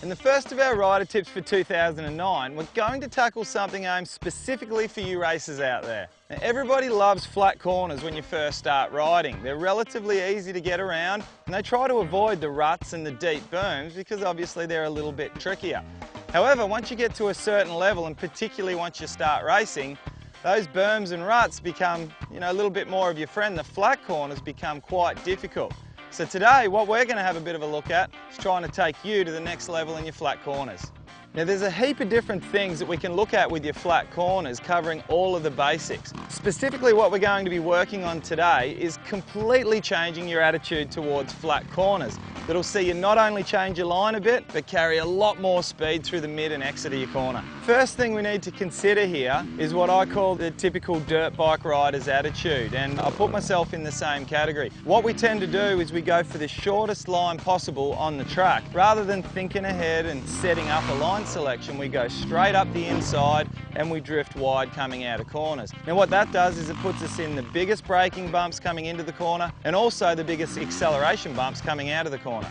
In the first of our rider tips for 2009, we're going to tackle something aimed specifically for you racers out there. Now, everybody loves flat corners when you first start riding. They're relatively easy to get around and they try to avoid the ruts and the deep berms because obviously they're a little bit trickier. However, once you get to a certain level, and particularly once you start racing, those berms and ruts become, a little bit more of your friend. The flat corners become quite difficult. So today, what we're going to have a bit of a look at is trying to take you to the next level in your flat corners. Now there's a heap of different things that we can look at with your flat corners, covering all of the basics. Specifically what we're going to be working on today is completely changing your attitude towards flat corners. That'll see you not only change your line a bit, but carry a lot more speed through the mid and exit of your corner. First thing we need to consider here is what I call the typical dirt bike rider's attitude, and I put myself in the same category. What we tend to do is we go for the shortest line possible on the track. Rather than thinking ahead and setting up a line selection, we go straight up the inside and we drift wide coming out of corners. Now what that does is it puts us in the biggest braking bumps coming into the corner and also the biggest acceleration bumps coming out of the corner.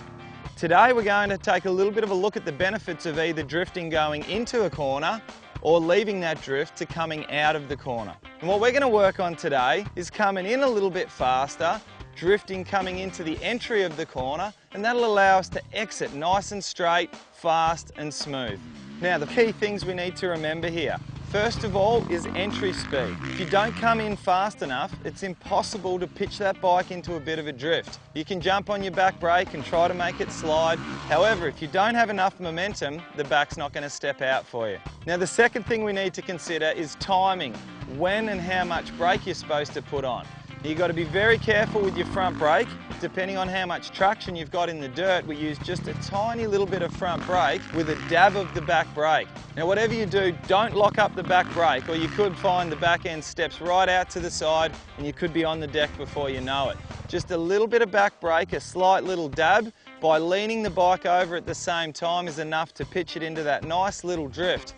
Today we're going to take a little bit of a look at the benefits of either drifting going into a corner or leaving that drift to coming out of the corner. And what we're going to work on today is coming in a little bit faster, drifting coming into the entry of the corner, and that'll allow us to exit nice and straight, fast and smooth. Now the key things we need to remember here, first of all, is entry speed. If you don't come in fast enough, it's impossible to pitch that bike into a bit of a drift. You can jump on your back brake and try to make it slide. However, if you don't have enough momentum, the back's not going to step out for you. Now the second thing we need to consider is timing. When and how much brake you're supposed to put on. You've got to be very careful with your front brake. Depending on how much traction you've got in the dirt, we use just a tiny little bit of front brake with a dab of the back brake. Now whatever you do, don't lock up the back brake, or you could find the back end steps right out to the side and you could be on the deck before you know it. Just a little bit of back brake, a slight little dab, by leaning the bike over at the same time is enough to pitch it into that nice little drift.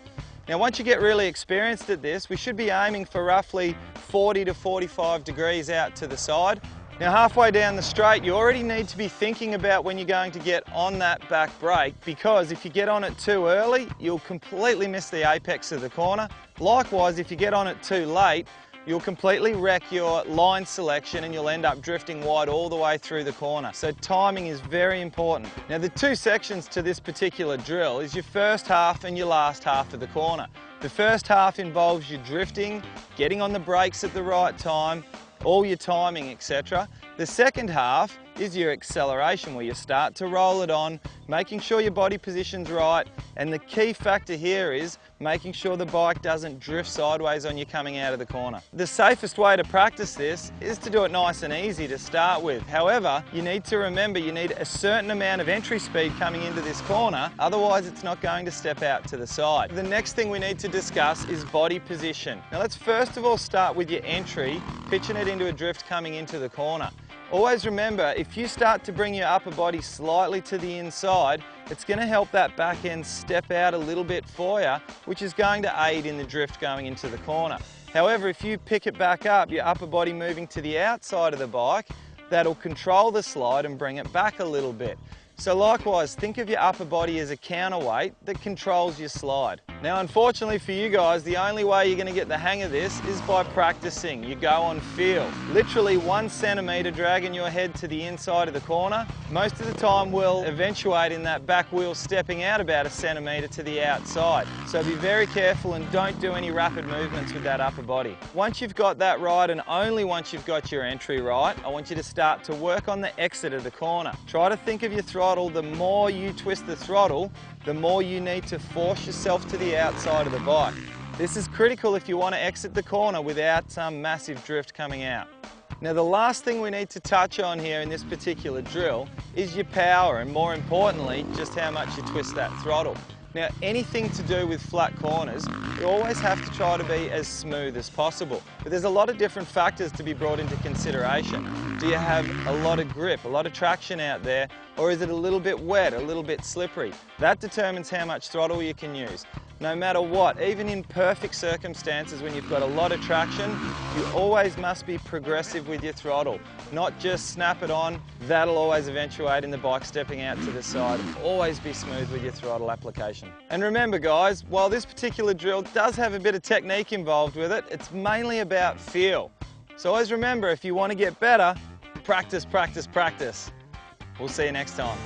Now once you get really experienced at this, we should be aiming for roughly 40 to 45 degrees out to the side. Now halfway down the straight, you already need to be thinking about when you're going to get on that back brake, because if you get on it too early, you'll completely miss the apex of the corner. Likewise, if you get on it too late, you'll completely wreck your line selection and you'll end up drifting wide all the way through the corner. So timing is very important. Now the two sections to this particular drill is your first half and your last half of the corner. The first half involves you drifting, getting on the brakes at the right time, all your timing, etc. The second half is your acceleration, where you start to roll it on, making sure your body position's right, and the key factor here is making sure the bike doesn't drift sideways on you coming out of the corner. The safest way to practice this is to do it nice and easy to start with. However, you need to remember you need a certain amount of entry speed coming into this corner, otherwise it's not going to step out to the side. The next thing we need to discuss is body position. Now let's first of all start with your entry, pitching it into a drift coming into the corner. Always remember, if you start to bring your upper body slightly to the inside, it's going to help that back end step out a little bit for you, which is going to aid in the drift going into the corner. However, if you pick it back up, your upper body moving to the outside of the bike, that'll control the slide and bring it back a little bit. So likewise, think of your upper body as a counterweight that controls your slide. Now unfortunately for you guys, the only way you're going to get the hang of this is by practicing. You go on feel. Literally 1 centimetre dragging your head to the inside of the corner, most of the time will eventuate in that back wheel stepping out about 1 centimetre to the outside. So be very careful and don't do any rapid movements with that upper body. Once you've got that right, and only once you've got your entry right, I want you to start to work on the exit of the corner. Try to think of your throttle. The more you twist the throttle, the more you need to force yourself to the outside of the bike. This is critical if you want to exit the corner without some massive drift coming out. Now the last thing we need to touch on here in this particular drill is your power, and more importantly, just how much you twist that throttle. Now anything to do with flat corners, you always have to try to be as smooth as possible. But there's a lot of different factors to be brought into consideration. Do you have a lot of grip, a lot of traction out there, or is it a little bit wet, a little bit slippery? That determines how much throttle you can use. No matter what, even in perfect circumstances when you've got a lot of traction, you always must be progressive with your throttle. Not just snap it on, that'll always eventuate in the bike stepping out to the side. Always be smooth with your throttle application. And remember guys, while this particular drill does have a bit of technique involved with it, it's mainly about feel. So always remember, if you want to get better, practice, practice, practice. We'll see you next time.